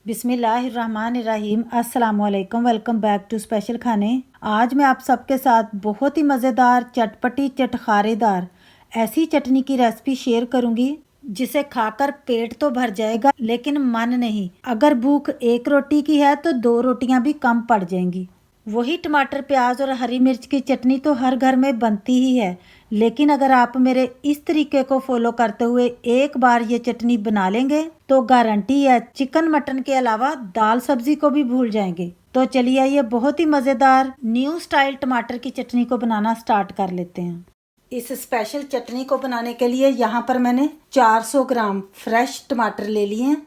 बिस्मिल्लाहिर्रहमानिर्रहीम। अस्सलामुअलैकुम। Welcome back to special खाने। आज मैं आप सबके साथ बहुत ही मज़ेदार चटपटी चटखारेदार ऐसी चटनी की रेसिपी शेयर करूंगी जिसे खाकर पेट तो भर जाएगा लेकिन मन नहीं। अगर भूख एक रोटी की है तो दो रोटियां भी कम पड़ जाएंगी। वही टमाटर प्याज और हरी मिर्च की चटनी तो हर घर में बनती ही है, लेकिन अगर आप मेरे इस तरीके को फॉलो करते हुए एक बार ये चटनी बना लेंगे तो गारंटी है चिकन मटन के अलावा दाल सब्जी को भी भूल जाएंगे। तो चलिए ये बहुत ही मज़ेदार न्यू स्टाइल टमाटर की चटनी को बनाना स्टार्ट कर लेते हैं। इस स्पेशल चटनी को बनाने के लिए यहाँ पर मैंने 400 ग्राम फ्रेश टमाटर ले लिए हैं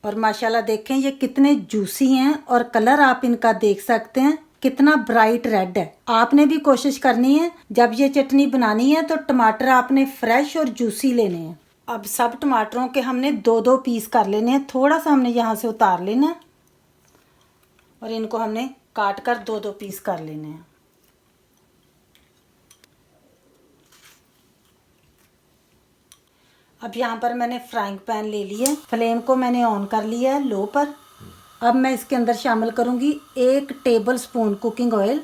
और माशाल्लाह देखें ये कितने जूसी हैं और कलर आप इनका देख सकते हैं कितना ब्राइट रेड है। आपने भी कोशिश करनी है जब ये चटनी बनानी है तो टमाटर आपने फ्रेश और जूसी लेने हैं। अब सब टमाटरों के हमने दो दो पीस कर लेने हैं। थोड़ा सा हमने यहाँ से उतार लेना है और इनको हमने काट कर दो दो पीस कर लेने हैं। अब यहाँ पर मैंने फ्राइंग पैन ले लिया, फ्लेम को मैंने ऑन कर लिया है लो पर। अब मैं इसके अंदर शामिल करूँगी 1 टेबल स्पून कुकिंग ऑयल।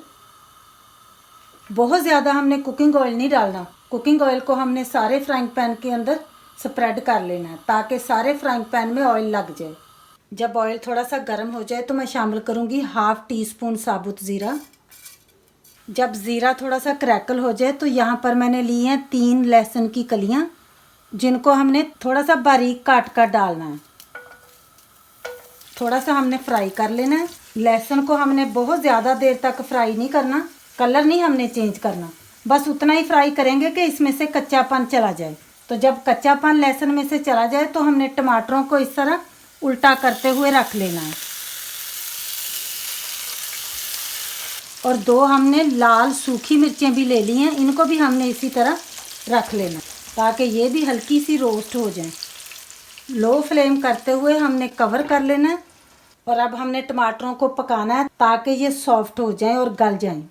बहुत ज़्यादा हमने कुकिंग ऑयल नहीं डालना। कुकिंग ऑयल को हमने सारे फ्राइंग पैन के अंदर स्प्रेड कर लेना है ताकि सारे फ्राइंग पैन में ऑयल लग जाए। जब ऑयल थोड़ा सा गर्म हो जाए तो मैं शामिल करूँगी 1/2 टीस्पून साबुत ज़ीरा। जब ज़ीरा थोड़ा सा क्रैकल हो जाए तो यहाँ पर मैंने ली हैं 3 लहसुन की कलियाँ जिनको हमने थोड़ा सा बारीक काट कर डालना है। थोड़ा सा हमने फ्राई कर लेना है। लहसुन को हमने बहुत ज़्यादा देर तक फ्राई नहीं करना, कलर नहीं हमने चेंज करना, बस उतना ही फ्राई करेंगे कि इसमें से कच्चापन चला जाए। तो जब कच्चापन लहसुन में से चला जाए तो हमने टमाटरों को इस तरह उल्टा करते हुए रख लेना है। और 2 हमने लाल सूखी मिर्चें भी ले ली हैं, इनको भी हमने इसी तरह रख लेना ताकि ये भी हल्की सी रोस्ट हो जाए। लो फ्लेम करते हुए हमने कवर कर लेना है और अब हमने टमाटरों को पकाना है ताकि ये सॉफ्ट हो जाएं और गल जाएं।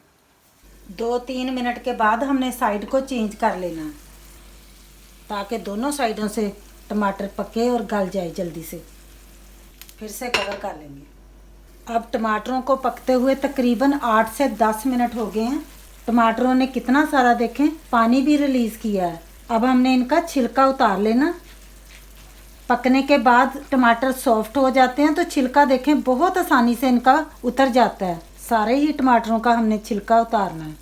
2-3 मिनट के बाद हमने साइड को चेंज कर लेना है ताकि दोनों साइडों से टमाटर पके और गल जाए जल्दी से। फिर से कवर कर लेंगे। अब टमाटरों को पकते हुए तकरीबन 8 से 10 मिनट हो गए हैं। टमाटरों ने कितना सारा देखें पानी भी रिलीज़ किया है। अब हमने इनका छिलका उतार लेना। पकने के बाद टमाटर सॉफ्ट हो जाते हैं तो छिलका देखें बहुत आसानी से इनका उतर जाता है। सारे ही टमाटरों का हमने छिलका उतारना है।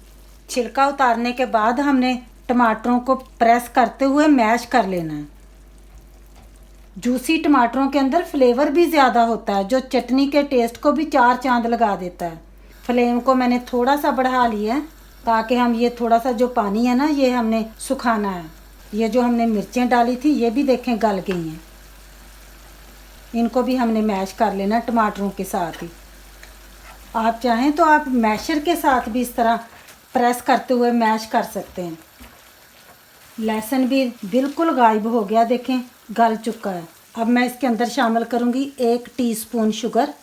छिलका उतारने के बाद हमने टमाटरों को प्रेस करते हुए मैश कर लेना है। जूसी टमाटरों के अंदर फ्लेवर भी ज़्यादा होता है जो चटनी के टेस्ट को भी 4 चांद लगा देता है। फ्लेम को मैंने थोड़ा सा बढ़ा लिया है ताकि हम ये थोड़ा सा जो पानी है ना ये हमने सुखाना है। ये जो हमने मिर्चें डाली थी ये भी देखें गल गई हैं। इनको भी हमने मैश कर लेना टमाटरों के साथ ही। आप चाहें तो आप मैशर के साथ भी इस तरह प्रेस करते हुए मैश कर सकते हैं। लहसुन भी बिल्कुल गायब हो गया, देखें गल चुका है। अब मैं इसके अंदर शामिल करूंगी 1 टीस्पून शुगर।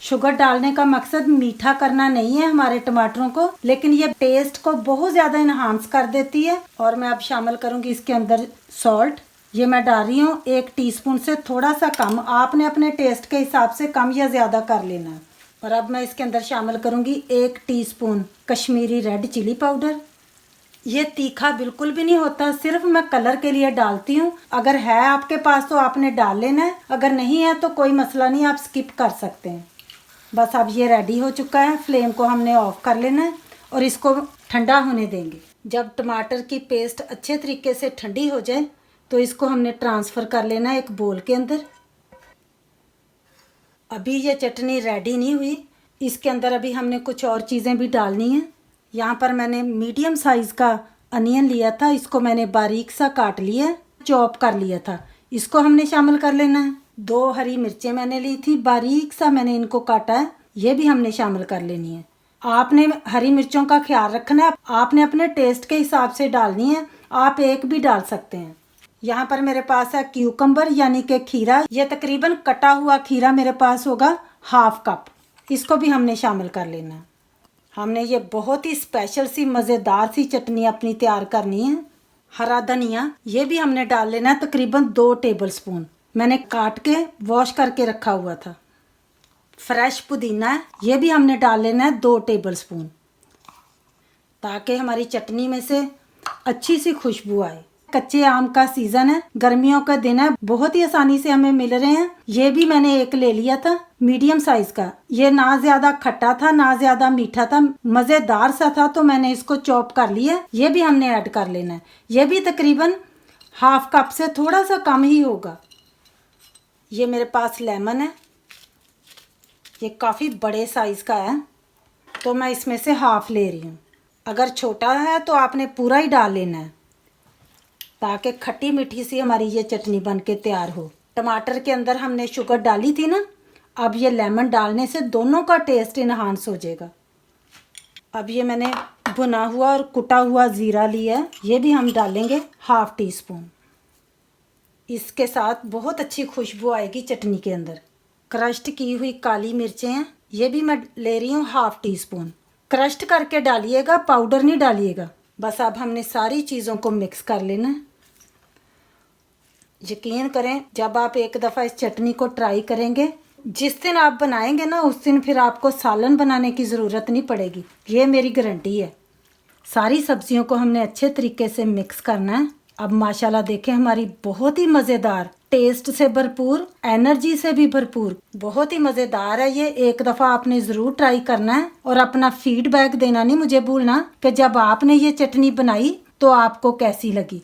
शुगर डालने का मकसद मीठा करना नहीं है हमारे टमाटरों को, लेकिन ये टेस्ट को बहुत ज़्यादा इन्हांस कर देती है। और मैं अब शामिल करूंगी इसके अंदर सॉल्ट। ये मैं डाल रही हूँ 1 टीस्पून से थोड़ा सा कम। आपने अपने टेस्ट के हिसाब से कम या ज़्यादा कर लेना है। और अब मैं इसके अंदर शामिल करूँगी 1 teaspoon Kashmiri red chilli powder. ये तीखा बिल्कुल भी नहीं होता, सिर्फ मैं कलर के लिए डालती हूँ। अगर है आपके पास तो आपने डाल लेना है, अगर नहीं है तो कोई मसला नहीं, आप स्किप कर सकते हैं। बस अब ये रेडी हो चुका है। फ्लेम को हमने ऑफ कर लेना है और इसको ठंडा होने देंगे। जब टमाटर की पेस्ट अच्छे तरीके से ठंडी हो जाए तो इसको हमने ट्रांसफ़र कर लेना है एक बोल के अंदर। अभी ये चटनी रेडी नहीं हुई, इसके अंदर अभी हमने कुछ और चीज़ें भी डालनी हैं। यहाँ पर मैंने मीडियम साइज़ का अनियन लिया था, इसको मैंने बारीक सा काट लिया, चॉप कर लिया था, इसको हमने शामिल कर लेना है। 2 हरी मिर्चें मैंने ली थी, बारीक सा मैंने इनको काटा है, ये भी हमने शामिल कर लेनी है। आपने हरी मिर्चों का ख्याल रखना है, आपने अपने टेस्ट के हिसाब से डालनी है, आप एक भी डाल सकते हैं। यहाँ पर मेरे पास है क्यूकम्बर यानी कि खीरा। ये तकरीबन कटा हुआ खीरा मेरे पास होगा 1/2 कप, इसको भी हमने शामिल कर लेना है। हमने ये बहुत ही स्पेशल सी मज़ेदार सी चटनी अपनी तैयार करनी है। हरा धनिया ये भी हमने डाल लेना है तकरीबन 2 टेबल स्पून। मैंने काट के वॉश करके रखा हुआ था। फ्रेश पुदीना है, ये भी हमने डाल लेना है 2 टेबलस्पून, ताकि हमारी चटनी में से अच्छी सी खुशबू आए। कच्चे आम का सीजन है, गर्मियों का दिन है, बहुत ही आसानी से हमें मिल रहे हैं। ये भी मैंने एक ले लिया था मीडियम साइज का। ये ना ज्यादा खट्टा था ना ज्यादा मीठा था, मजेदार सा था, तो मैंने इसको चॉप कर लिया। ये भी हमने ऐड कर लेना है। ये भी तकरीबन हाफ कप से थोड़ा सा कम ही होगा। ये मेरे पास लेमन है, ये काफ़ी बड़े साइज़ का है, तो मैं इसमें से हाफ ले रही हूँ। अगर छोटा है तो आपने पूरा ही डाल लेना है, ताकि खट्टी मीठी सी हमारी ये चटनी बन के तैयार हो। टमाटर के अंदर हमने शुगर डाली थी ना, अब ये लेमन डालने से दोनों का टेस्ट इन्हांस हो जाएगा। अब ये मैंने भुना हुआ और कुटा हुआ ज़ीरा लिया है, ये भी हम डालेंगे हाफ टी स्पून। इसके साथ बहुत अच्छी खुशबू आएगी चटनी के अंदर। क्रश्ड की हुई काली मिर्चें हैं, ये भी मैं ले रही हूँ हाफ टी स्पून। क्रश्ड करके डालिएगा, पाउडर नहीं डालिएगा। बस अब हमने सारी चीज़ों को मिक्स कर लेना है। यकीन करें, जब आप एक दफ़ा इस चटनी को ट्राई करेंगे, जिस दिन आप बनाएंगे ना उस दिन फिर आपको सालन बनाने की ज़रूरत नहीं पड़ेगी, ये मेरी गारंटी है। सारी सब्जियों को हमने अच्छे तरीके से मिक्स करना है। अब माशाल्लाह देखें, हमारी बहुत ही मज़ेदार, टेस्ट से भरपूर, एनर्जी से भी भरपूर, बहुत ही मज़ेदार है ये। एक दफ़ा आपने ज़रूर ट्राई करना है और अपना फीडबैक देना नहीं मुझे भूलना कि जब आपने ये चटनी बनाई तो आपको कैसी लगी।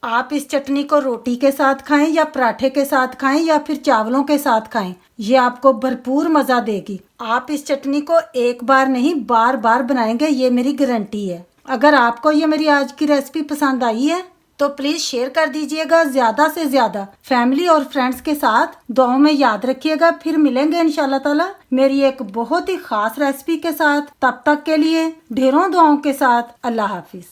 आप इस चटनी को रोटी के साथ खाएं या पराठे के साथ खाएं या फिर चावलों के साथ खाएं, ये आपको भरपूर मज़ा देगी। आप इस चटनी को एक बार नहीं बार बार बनाएंगे, ये मेरी गारंटी है। अगर आपको ये मेरी आज की रेसिपी पसंद आई है तो प्लीज़ शेयर कर दीजिएगा ज़्यादा से ज़्यादा फैमिली और फ्रेंड्स के साथ। दुआओं में याद रखिएगा। फिर मिलेंगे इंशाल्लाह ताला मेरी एक बहुत ही ख़ास रेसिपी के साथ। तब तक के लिए ढेरों दुआओं के साथ अल्लाह हाफिज़।